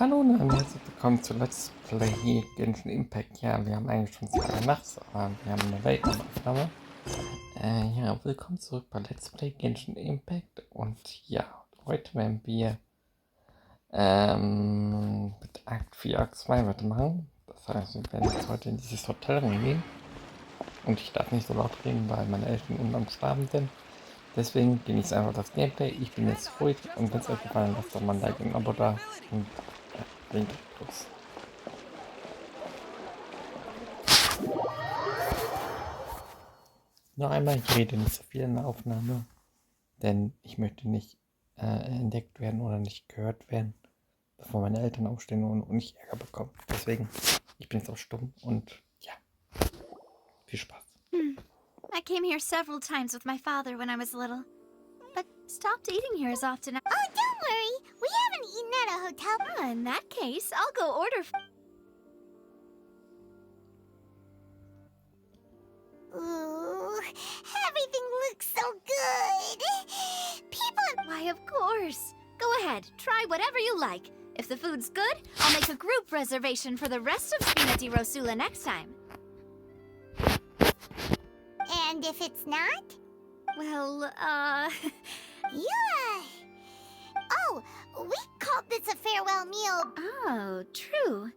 Hallo und herzlich willkommen zu Let's Play Genshin Impact. Ja, wir haben eigentlich schon 2 Uhr nachts, aber wir haben eine Weltaufnahme. Ja, willkommen zurück bei Let's Play Genshin Impact. Und ja, heute werden wir mit Akt 4, Akt 2 weitermachen. Das heißt, wir werden jetzt heute in dieses Hotel reingehen. Und ich darf nicht so laut reden, weil meine Eltern unten am Schlafen sind. Deswegen genießt einfach das Gameplay. Ich bin jetzt ruhig und wenn es euch gefallen hat, lasst doch mal ein Like und ein Abo da. Und ja, lehnt euch los. Noch einmal, ich rede nicht so viel in der Aufnahme, denn ich möchte nicht entdeckt werden oder nicht gehört werden, bevor meine Eltern aufstehen und ich Ärger bekomme. Deswegen, ich bin jetzt auch stumm und ja, viel Spaß. I came here several times with my father when I was little, but stopped eating here as often. Oh, don't worry. We haven't eaten at a hotel. Oh, in that case, I'll go order. Ooh, everything looks so good. People. Why, of course. Go ahead, try whatever you like. If the food's good, I'll make a group reservation for the rest of Spina di Rosula next time. And if it's not? Well, yeah. Oh, we called this a farewell meal. Oh, true.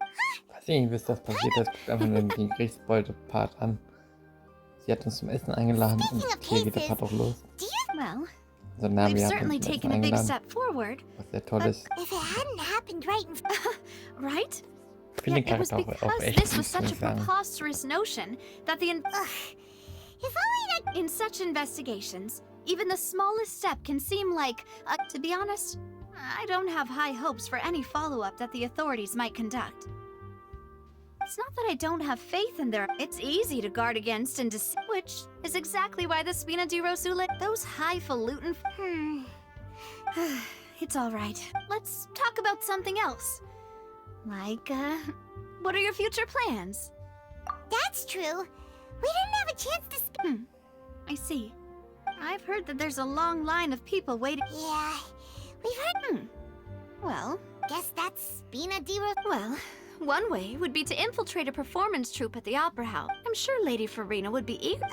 Weiß ich nicht, bis das passiert ist, guckt einfach nur den Gerichtsbeute-Part an. Sie hat uns zum Essen eingeladen und hier geht der Part auch los. Well, Also, na, we've wir haben certainly uns zum Essen taken a big eingeladen, step forward. was sehr toll ist. If it hadn't happened right? Ich finde den Yet it was Charakter auch because echt this was süß, muss such a ich sagen. preposterous notion that the if only that in such investigations, even the smallest step can seem like, to be honest, I don't have high hopes for any follow-up that the authorities might conduct. It's not that I don't have faith in their... It's easy to guard against and which is exactly why the Spina di Rosula... Those highfalutin... It's all right. Let's talk about something else. Like, what are your future plans? That's true. We didn't have a chance to... I see. I've heard that there's a long line of people waiting... Yeah, we've heard... Well... Guess that's Spina di Rosula... Well, one way would be to infiltrate a performance troupe at the Opera House. I'm sure Lady Farina would be eager...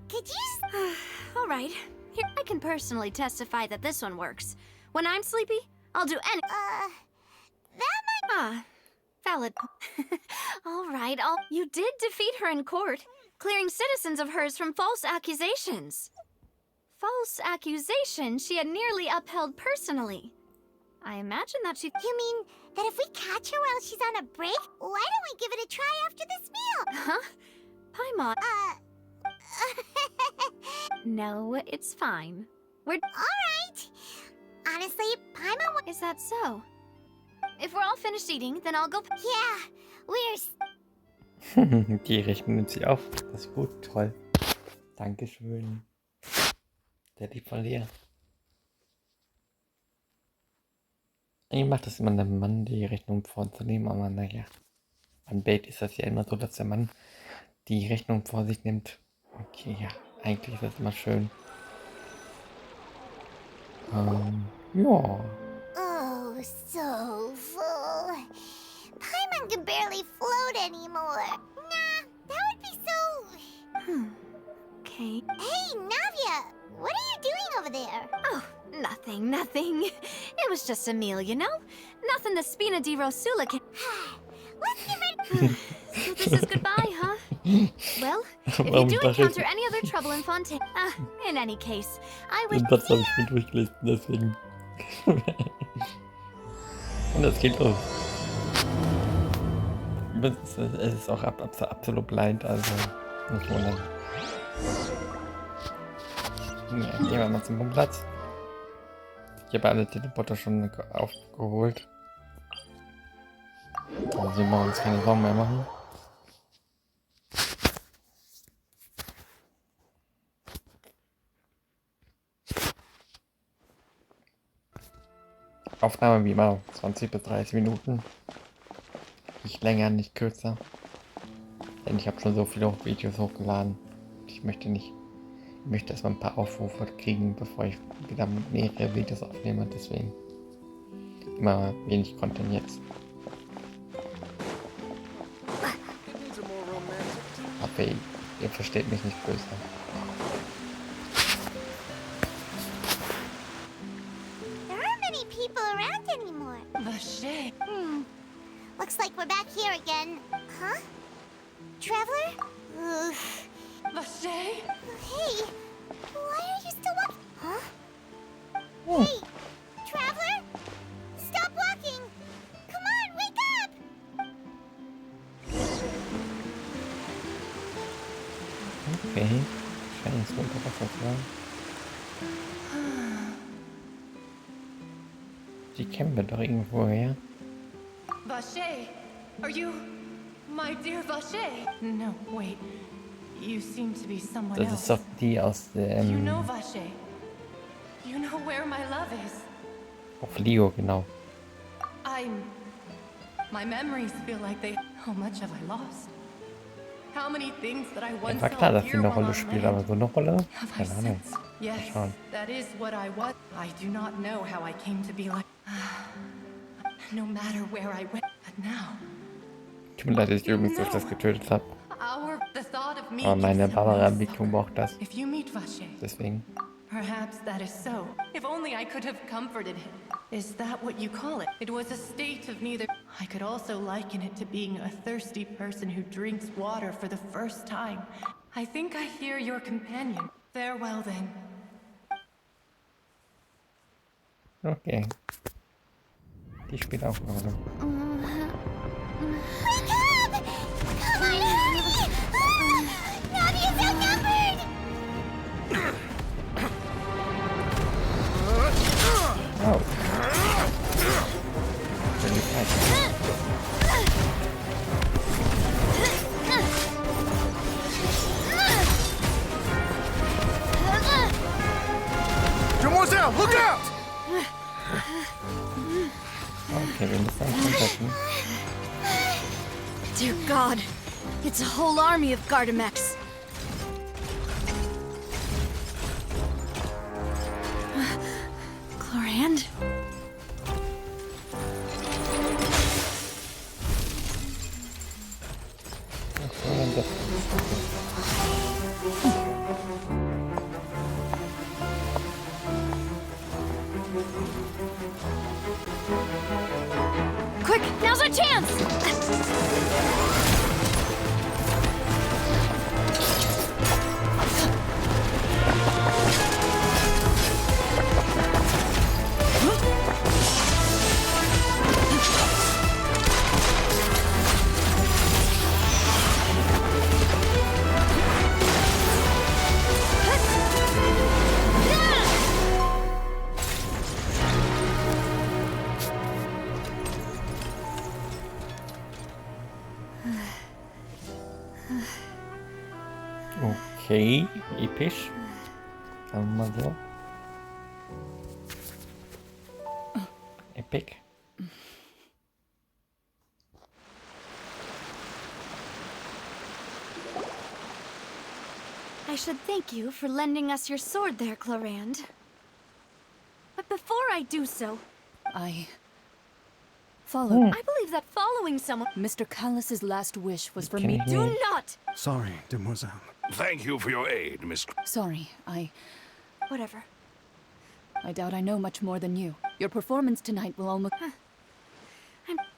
could you... All right. Here, I can personally testify that this one works. When I'm sleepy, I'll do any... that might... Ah, valid. All right, You did defeat her in court, clearing citizens of hers from false accusations. False accusations she had nearly upheld personally. I imagine that she... You mean that if we catch her while she's on a break, why don't we give it a try after this meal? Huh? Paimon... No, it's fine. We're... Alright. Honestly, Paimon... Is that so? If we're all finished eating, then I'll go... Yeah, we're... Die Rechnung nimmt sie auf. Das ist gut, toll. Dankeschön. Der lieb von dir. Eigentlich macht das immer der Mann, die Rechnung vorzunehmen, aber naja. Beim Bait ist das ja immer so, dass der Mann die Rechnung vor sich nimmt. Okay, ja, eigentlich ist das immer schön. Ja. Oh, so full. Paimon can barely float anymore. Nah, that would be so... Okay. Hey, Navia! What are you doing over there? Oh, nothing. It was just a meal, you know? Nothing the Spina di Rosula can... Let's get ready... So this is goodbye, huh? Well, if you do encounter any other trouble in Fontaine... in any case, I wish... Das habe ich mir durchgelesen, deswegen. Und das geht los. Es ist auch absolut blind, also nicht wundern. Ja, gehen wir mal zum Platz. Ich habe alle Teleporter schon aufgeholt. Also wir uns keine Sorgen mehr machen. Aufnahme wie immer 20 bis 30 Minuten. Nicht länger, nicht kürzer. Denn ich habe schon so viele Videos hochgeladen. Ich möchte erstmal ein paar Aufrufe kriegen, bevor ich wieder mehrere Videos aufnehme. Deswegen immer wenig Content jetzt. Aber ihr versteht mich nicht böse. There aren't many people around anymore. Vache. Looks like we're back here again. Huh? Traveler? Ugh. Vache? Hey, why are you still walking? Huh? Oh, Hey, Traveler? Stop walking! Come on, wake up! okay. Scheint ins Unterwasser zu sein. Die kennen wir doch irgendwo her. Vache? Are you my dear Vache? No, wait. You seem to be someone Das else. ist doch die aus You dem know Vache. You know where my love is. auf Leo, genau. My memories feel like they... How much have I lost? How many things that I once War klar, held dass sie dear eine while Rolle on spielt, land. aber so eine Rolle? Have I Keine Ahnung. since? Yes, schauen. that is what I was. I do not know how I came to be like... No matter where I went, but now... Tut mir leid, dass ich übrigens öfters getötet habe. The thought of me Aber meine keeps him no Barbara-Entwicklung supper. braucht das. If you meet Vache, Deswegen. perhaps that is so. If only I could have comforted him. Is that what you call it? It was a state of neither. I could also liken it to being a thirsty person who drinks water for the first time. I think I hear your companion. Farewell then. Okay. Die spielt auch eine Rolle. Wake up! Come on, hurry! Navia's outnumbered! Oh. Bin ich falsch. Demoiselle, look out! Okay, wir müssen uns anpassen. Dear God, it's a whole army of Gardamex. Chlorand? Quick, now's our chance! Okay, episch. Sagen wir mal so. Epic. I should thank you for lending us your sword there, Chlorand. But before I do so, I followed. I believe that following someone... Mr. Callus's last wish was for Can me. you- Do not! Sorry, demoiselle. Thank you for your aid, Miss. Sorry, I Whatever. doubt I know much more than you. Your performance tonight will almost...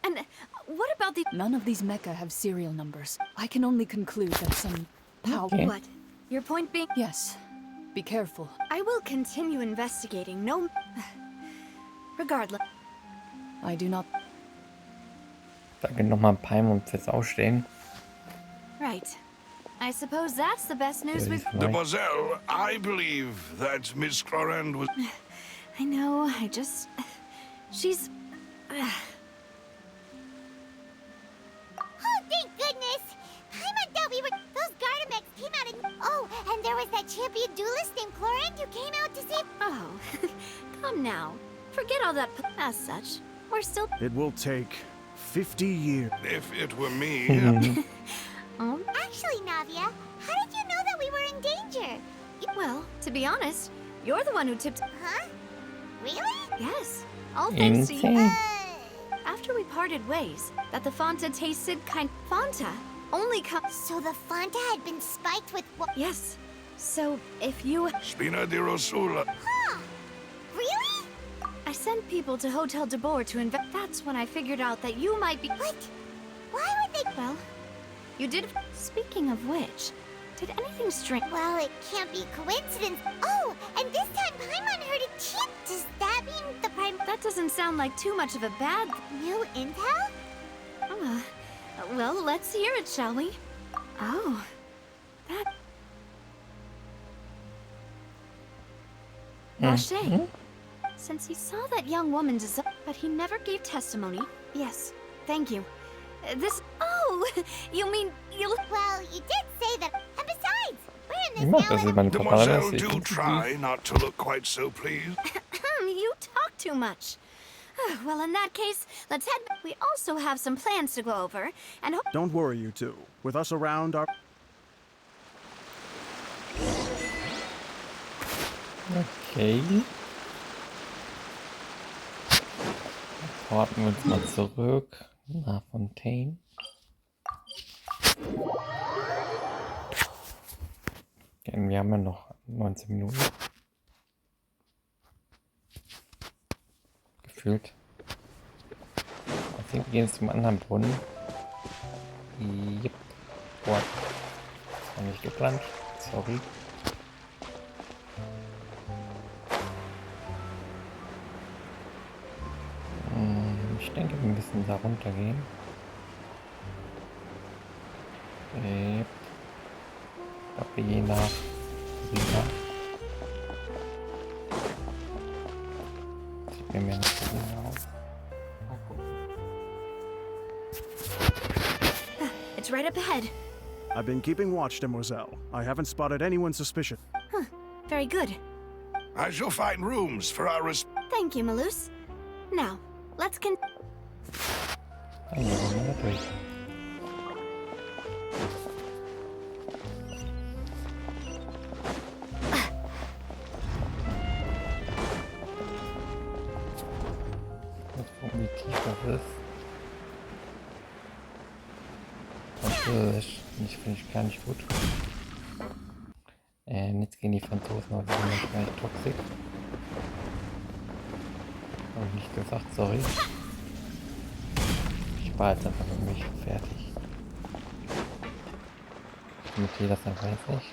And what about the... None of these mecha have serial numbers. I can only conclude that some power... Okay. What? Your point being... Yes. Be careful. I will continue investigating, no... Regardless. I do not... Danke nochmal Palm und fürs Ausstehen. Right. I suppose that's the best news we've... Demoiselle, I believe that Miss Chlorand was. I know, I just... She's... Oh, thank goodness! Paimon thought we were... Those Gardamex came out and... Oh, and there was that champion duelist named Chlorand who came out to save... Oh, come now. Forget all that... As such, we're still... It will take 50 years. If it were me. Actually, Navia, how did you know that we were in danger? Well, to be honest, you're the one who tipped... Huh? Really? Yes, all thanks to you. Insane. After we parted ways, that the Fanta tasted kind. Fanta only comes. So the Fanta had been spiked with what? Yes. So if you, Spina di Rosula. Huh? Really? I sent people to Hotel de Boer to invest. That's when I figured out that you might be. What? Why would they? Well, you did. Speaking of which, did anything strange? Well, it can't be coincidence. Oh, and this time Paimon heard a chip. Does that mean the Prime That doesn't sound like too much of a bad. new intel? Well, let's hear it, shall we? Oh, that. Lachey. Since he saw that young woman but he never gave testimony. Yes, thank you. This. Oh, you mean you look. Well, you did say that. And besides, we're in Immer, this dass now. ich meine Kopfhörer Mademoiselle, lasse. do try not to look quite so pleased. You talk too much. Well, in that case, let's head. We also have some plans to go over, and Don't worry, you two. With us around, our Okay. Porten wir uns mal zurück nach Fontaine. Okay, wir haben ja noch 19 Minuten. Gefühlt. Ich denke, wir gehen jetzt zum anderen Brunnen. Yep. Boah. Das war nicht geplant. Sorry. Ich denke, wir müssen da runtergehen. Yep. Ich glaube, wir gehen nach Rina. Sieht mir mehr nach Rina aus. Mal gucken. it's right up ahead. I've been keeping watch, Demoiselle. I haven't spotted anyone suspicious. Very good. I shall find rooms for our Thank you, Malus. Now, let's con. Dann gehen wir mal da durch. Jetzt gucken, wie tief das ist. Französisch. Finde ich gar nicht gut. Jetzt gehen die Franzosen, aber die sind manchmal nicht toxisch. Habe ich nicht gesagt, sorry. Ich war jetzt einfach mit mich fertig. Ich imitiere das einfach jetzt nicht.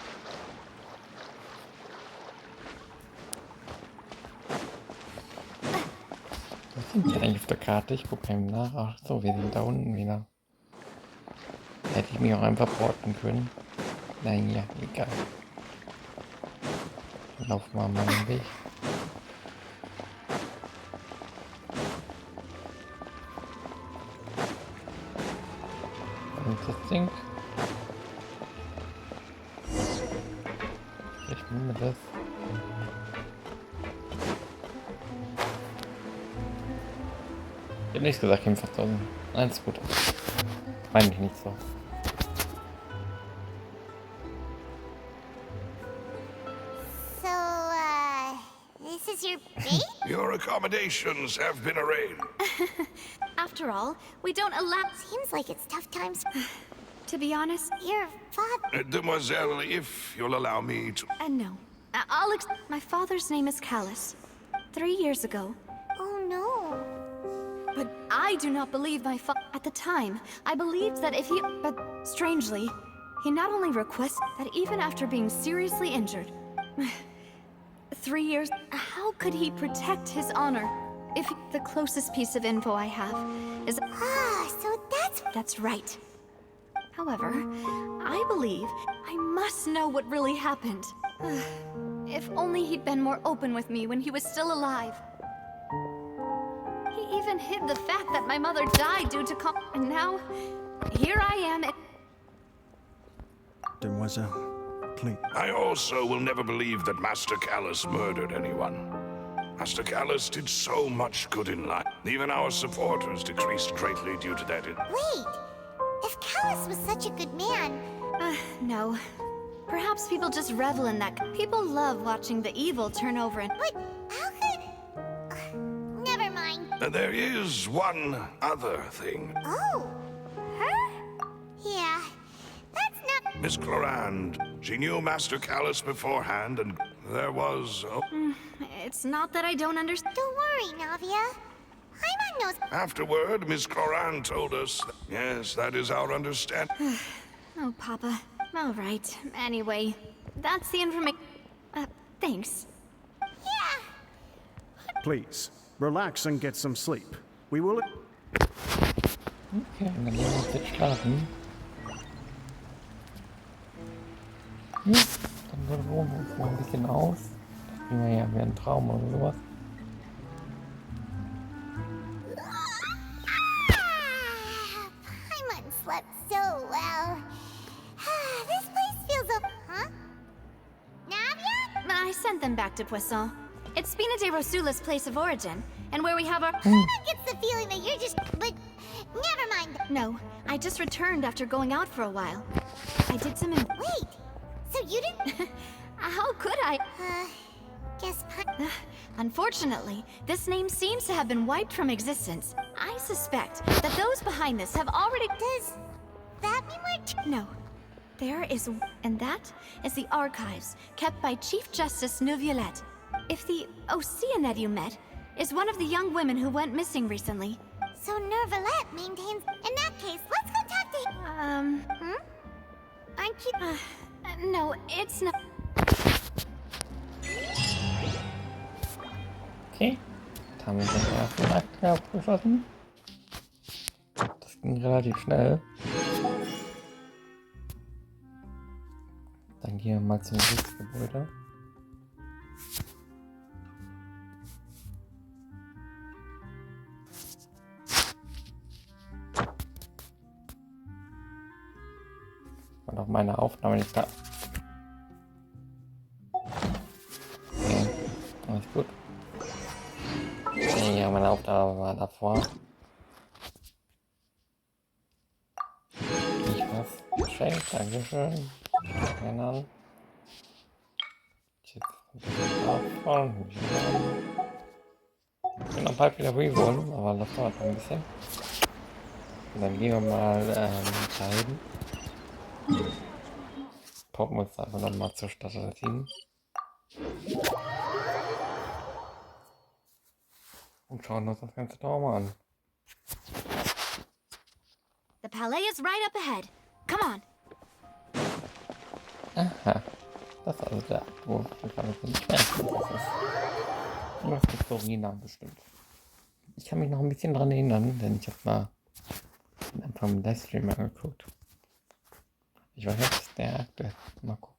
Was sind die eigentlich auf der Karte? Ich gucke eben nach. Ach so, wir sind da unten wieder. Hätte ich mich auch einfach porten können. Nein, ja, egal. Laufen wir mal den Weg. Und das Ding. Ich nehme das. Ich habe nichts gesagt, im Verzogen. Alles gut. Meine ich nicht so. So, this is your base? Your accommodations have been arranged. After all, we don't allow. Seems like it's tough times. To be honest, Your father. Demoiselle, if you'll allow me to... no. My father's name is Callus. 3 years ago. Oh no. But I do not believe my father. At the time, I believed that if he. But strangely, he not only requested that even after being seriously injured. 3 years. How could he protect his honor? If the closest piece of info I have is. So that's. That's right. However, I believe I must know what really happened. If only he'd been more open with me when he was still alive. He even hid the fact that my mother died due to and now, here I am. Demoiselle, please. I also will never believe that Master Callus murdered anyone. Master Callus did so much good in life. Even our supporters decreased greatly due to that. Wait. If Callus was such a good man. No. Perhaps people just revel in that. People love watching the evil turn over and. But how could. There is one other thing. Oh, her? Yeah, that's not. Miss Clorand, she knew Master Callus beforehand, and there was... It's not that I don't understand. Don't worry, Navia. I'm on nose. Afterward, Miss Clorand told us... Yes, that is our understanding. Oh, Papa. All right. Anyway, that's the information. Thanks. Yeah. Please, relax and get some sleep. We will... Okay, dann gehen wir jetzt schlafen. Dann ruhen wir uns mal ein bisschen aus. Da kriegen wir ja mehr einen Traum oder sowas. Paimon slept so well. This place feels a... Huh? Navia? I sent them back to Poisson. It's Spina de Rosula's place of origin, and where we have our... Paimon gets the feeling that you're just... But never mind. No, I just returned after going out for a while. I did some... Wait, so you didn't... How could I? Guess Unfortunately, this name seems to have been wiped from existence. I suspect that those behind this have already... Does that mean we're... No. There is... And that is the archives kept by Chief Justice Neuvillette. If the Oceanette you met is one of the young women who went missing recently... So Neuvillette maintains... In that case, let's go talk to him. Aren't you... No, it's not... Okay, jetzt haben wir den ersten Akt abgeschlossen. Das ging relativ schnell. Dann gehen wir mal zum Gerichtsgebäude. Und auf meine Aufnahme nicht da. Okay, alles gut. Ja, meine Aufnahme war davor. Ich was geschenkt, dankeschön. Keine Ahnung. Jetzt davon. Ich bin noch bald wieder reholen, aber das dauert noch ein bisschen. Und dann gehen wir mal dahin. Poppen uns einfach nochmal zur Station. Und schauen uns das Ganze doch mal an. The palais is right up ahead. Come on. Aha. Das ist also der Akt, wo ich alles nicht mehr weiß, was das ist. Was die Florina bestimmt. Ich kann mich noch ein bisschen dran erinnern, denn ich habe mal am Anfang im Livestream angeguckt. Ich weiß jetzt, der Akt ist. Mal gucken.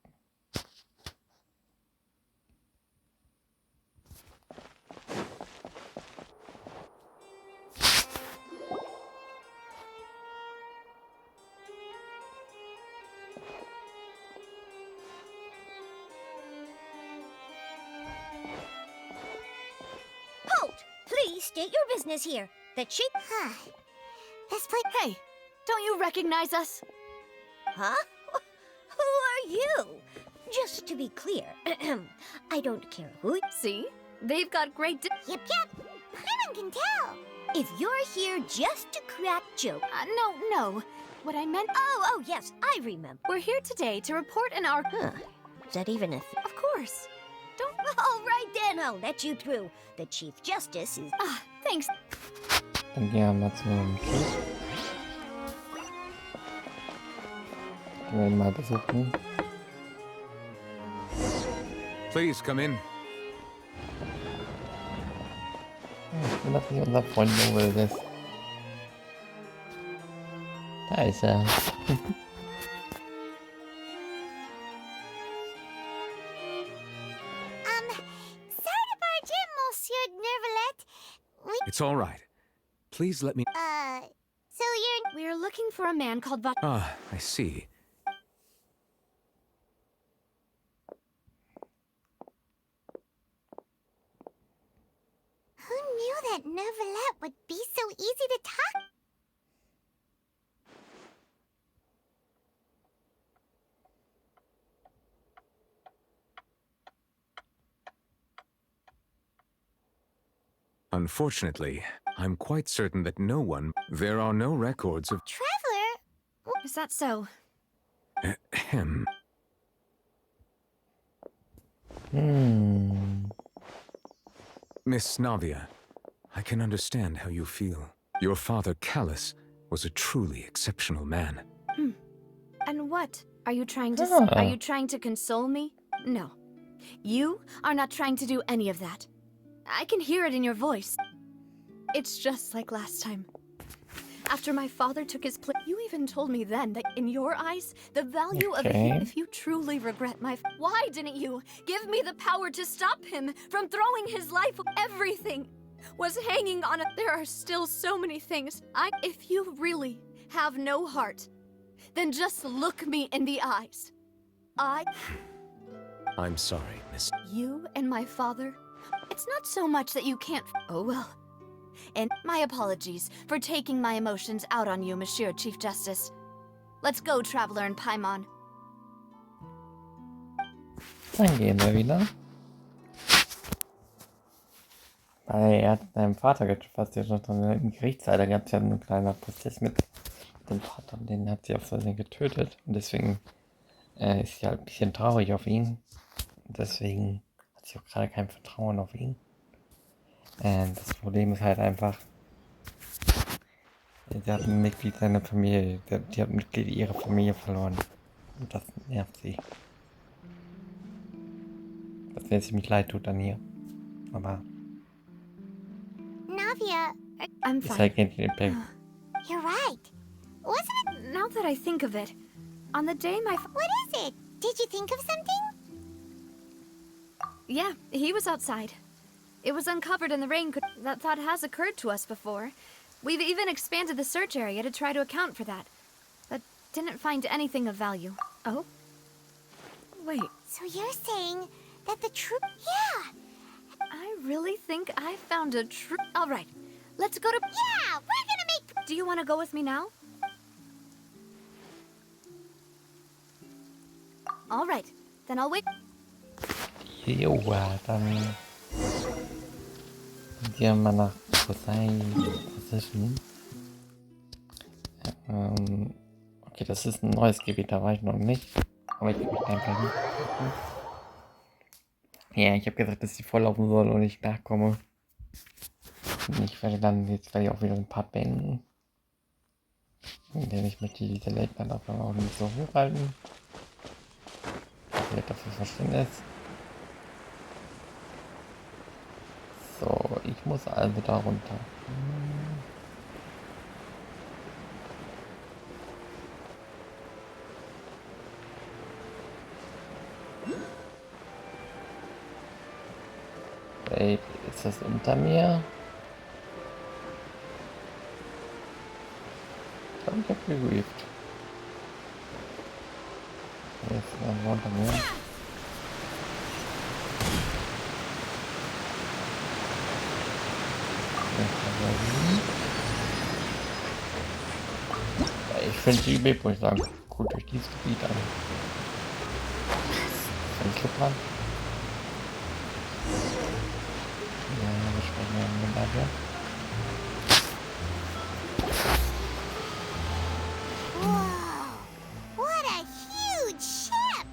Halt! Please state your business here. The chief... This place... Hey, don't you recognize us? Huh? Who are you? Just to be clear, I don't care who... See? They've got great... Yep. Paimon can tell. If you're here just to crack jokes... No. What I meant... Oh, yes, I remember. We're here today to report an arc... Huh. Is that even a thing? Of course. Don't... All right then, I'll let you through. The Chief Justice is... Thanks. Dann gehen wir mal zum Schluss. Gehen wir ihn mal besuchen. Please come in. Ich bin doch nicht unser Freund Noel ist. Da ist er. Sorry to barge in, Monsieur Neuvillette. It's all right. Please let me... So you're... We're looking for a man called Ah, I see. Who knew that Neuvillette would be so easy to talk? Unfortunately, I'm quite certain that no one... There are no records of... Traveler? Is that so? Him. Miss Navia, I can understand how you feel. Your father, Callus, was a truly exceptional man. And what? Are you trying to Ah. are you trying to console me? No. You are not trying to do any of that. I can hear it in your voice. It's just like last time. After my father took his place, you even told me then that in your eyes, the value of Okay. if you truly regret why didn't you give me the power to stop him from throwing his life? Everything was hanging on it. There are still so many things. If you really have no heart, then just look me in the eyes. I'm sorry, Miss... You and my father? It's not so much that you can't... Oh well. And my apologies for taking my emotions out on you, Monsieur Chief Justice. Let's go, Traveler and Paimon. Dann gehen wir wieder. Weil er hat seinen Vater gefasst, ja schon im Gerichtssaal. Da gab es ja einen kleinen Prozess mit dem Vater, und den hat sie auf Versehen getötet. Und deswegen ist sie halt ein bisschen traurig auf ihn. Und deswegen hat sie auch gerade kein Vertrauen auf ihn. Das Problem ist halt einfach, sie hat ein Mitglied seiner Familie, die hat ein Mitglied ihrer Familie verloren. Und das nervt sie. Was mir ziemlich leid tut an ihr. Aber Navia, I'm ist fine. halt kein Impact. you're right. Wasn't it? Now that I think of it, on the day my What is it? Did you think of something? Yeah, he was outside. It was uncovered in the rain. That thought has occurred to us before. We've even expanded the search area to try to account for that. But didn't find anything of value. Oh? Wait, So you're saying that the true... Yeah! I really think I found a true... Alright, let's go to... Yeah! We're gonna make... Do you want to go with me now? Alright, then I'll wait. Joa, dann gehen wir mal nach Position. Okay, das ist ein neues Gebiet, da war ich noch nicht. Aber ich kann mich einfach nicht. Ja, ich habe gesagt, dass ich vorlaufen soll und ich nachkomme. Und ich werde dann jetzt gleich auch wieder ein Part beenden. Denn ich möchte diese Late-Night-Aufnahme auch nicht so hochhalten. Vielleicht dafür Verständnis. So, ich muss also da runter. Wait, ist das unter mir? Ich glaube, ich habe geübt. Jetzt ist er unter mir. Ich finde die Übung, muss ich sagen, gut durch dieses Gebiet an. Kann ich dran? Ja, wir sprechen ja mit nachher. Whoa! What a huge ship!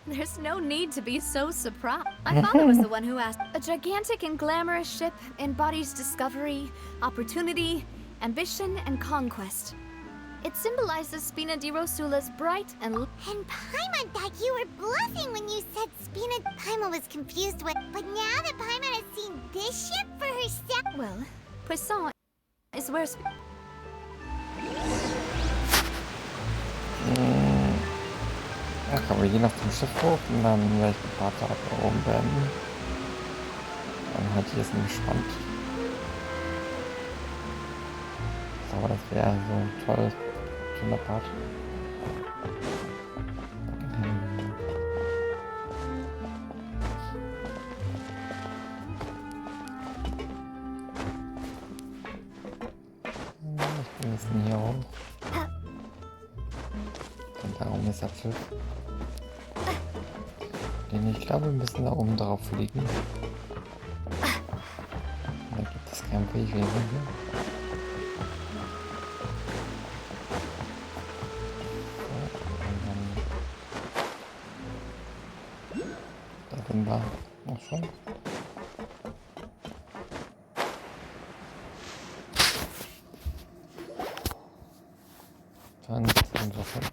There's no need to be so surprised. My father was the one who asked. A gigantic and glamorous ship embodies discovery, opportunity, ambition, and conquest. It symbolizes Spina di Rosula's bright and... And Paimon thought you were bluffing when you said Spina... Paimon was confused with... But now that Paimon has seen this ship for herself... Well, Poisson is where... Ja, kann man je nach dem Schiff hoch und dann werde ich ein paar Tage da oben beenden. Dann halt hier ist nämlich spannend. Aber das wäre so ein toller Part. Ich bin jetzt hier hoch. Und darum ist das Schiff. Denn ich glaube, wir müssen da oben drauf fliegen. Da gibt kämpfe ich wegen hier. Da sind wir auch schon. Dann sind wir schon.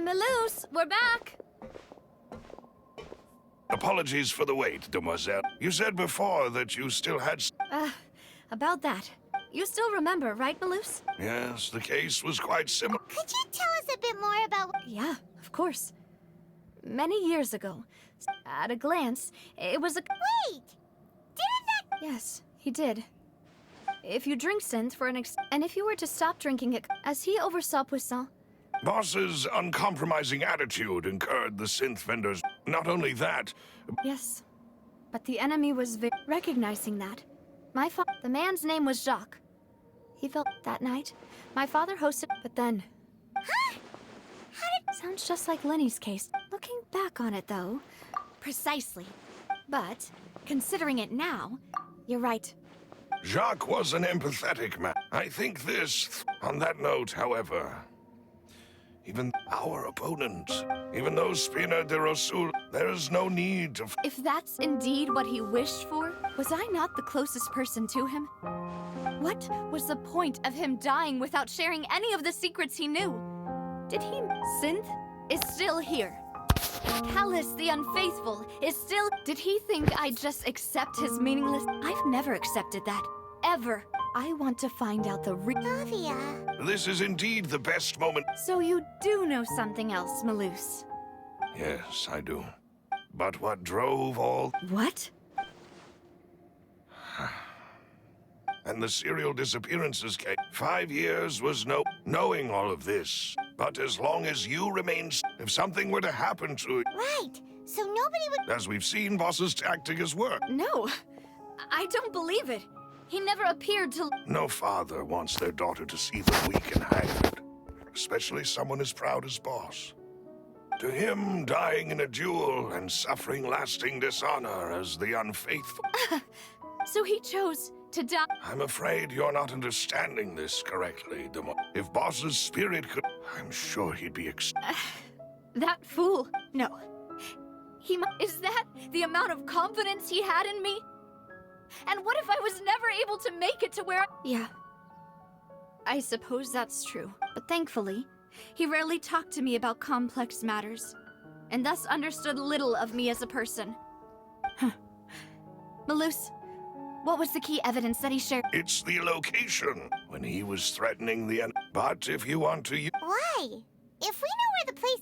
Maloose, we're back! Apologies for the wait, demoiselle. You said before that you still had... About that. You still remember, right, Maloose? Yes, the case was quite similar. Could you tell us a bit more about Yeah, of course. Many years ago, at a glance, it was a... Wait! Didn't that... Yes, he did. If you drink synth for an and if you were to stop drinking it, as he oversaw Poisson... Boss's uncompromising attitude incurred the synth vendors. Not only that, Yes, but the enemy was recognizing that. The man's name was Jacques. He felt that night. My father hosted, but then... Huh? Sounds just like Lenny's case. Looking back on it, though... Precisely. But, considering it now, you're right. Jacques was an empathetic man. I think this... On that note, however... Even our opponent, even though Spina de Rosul, there is no need to... If that's indeed what he wished for, was I not the closest person to him? What was the point of him dying without sharing any of the secrets he knew? Did he... Synth is still here. Callus the Unfaithful is still... Did he think I'd just accept his meaningless... I've never accepted that. Ever. I want to find out the Flavia? This is indeed the best moment. So you do know something else, Maloose? Yes, I do. But what drove all... What? And the serial disappearances case. 5 years was knowing all of this. But as long as you remain... If something were to happen to it... Right. So nobody would... As we've seen, Boss's tactic has worked. No. I don't believe it. He never appeared to... No father wants their daughter to see them weak and haggard. Especially someone as proud as Boss. To him, dying in a duel and suffering lasting dishonor as the unfaithful... So he chose to die... I'm afraid you're not understanding this correctly, Demo. If Boss's spirit could... I'm sure he'd be That fool. No. Is that the amount of confidence he had in me? And what if I was never able to make it to where... Yeah. I suppose that's true. But thankfully, he rarely talked to me about complex matters, and thus understood little of me as a person. Maloose, what was the key evidence that he shared? It's the location, when he was threatening the end. But if you want to... Why? If we know where the place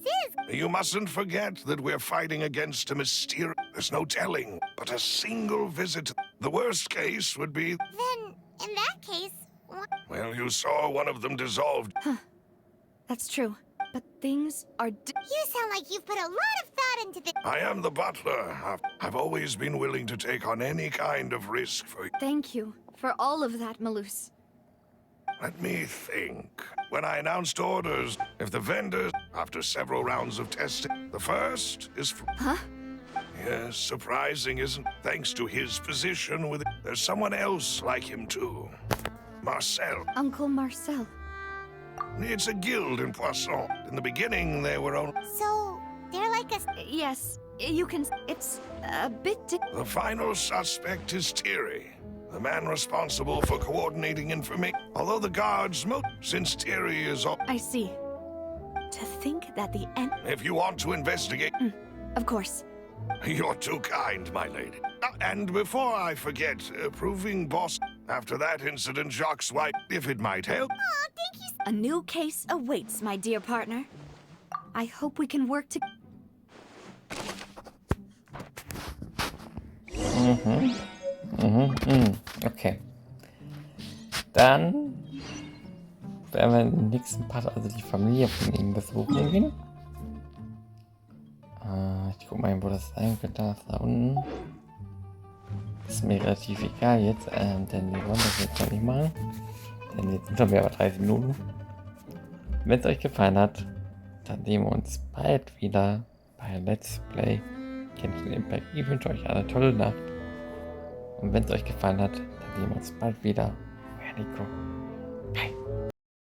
is... You mustn't forget that we're fighting against a mysterious... There's no telling, but a single visit. The worst case would be... Then, in that case... Well, you saw one of them dissolved. That's true. But things are... You sound like you've put a lot of thought into this. I am the butler. I've always been willing to take on any kind of risk for you. Thank you for all of that, Maloose. Let me think. When I announced orders, if the vendors, after several rounds of testing, the first is... Huh? Yes, surprising, isn't? Thanks to his position with... There's someone else like him, too. Marcel. Uncle Marcel. It's a guild in Poisson. In the beginning, they were only... So, they're like a... Yes, you can... It's a bit... The final suspect is Thierry, the man responsible for coordinating information. Although the guards since Thierry is all... I see. To think that the end... If you want to investigate... Of course. You're too kind, my lady. And before I forget, proving Boss... After that incident, Jacques' wife, if it might help... Aw, thank you. A new case awaits, my dear partner. I hope we can work to... Okay. Dann werden wir im nächsten Part also die Familie von ihm besuchen gehen. Ich guck mal, wo das sein könnte. Das da unten. Ist mir relativ egal jetzt, denn wir wollen das jetzt noch nicht machen. Denn jetzt sind wir aber 30 Minuten. Wenn es euch gefallen hat, dann sehen wir uns bald wieder bei Let's Play Genshin Impact. Ich wünsche euch eine tolle Nacht Und wenn es euch gefallen hat, dann sehen wir uns bald wieder. Euer Nico.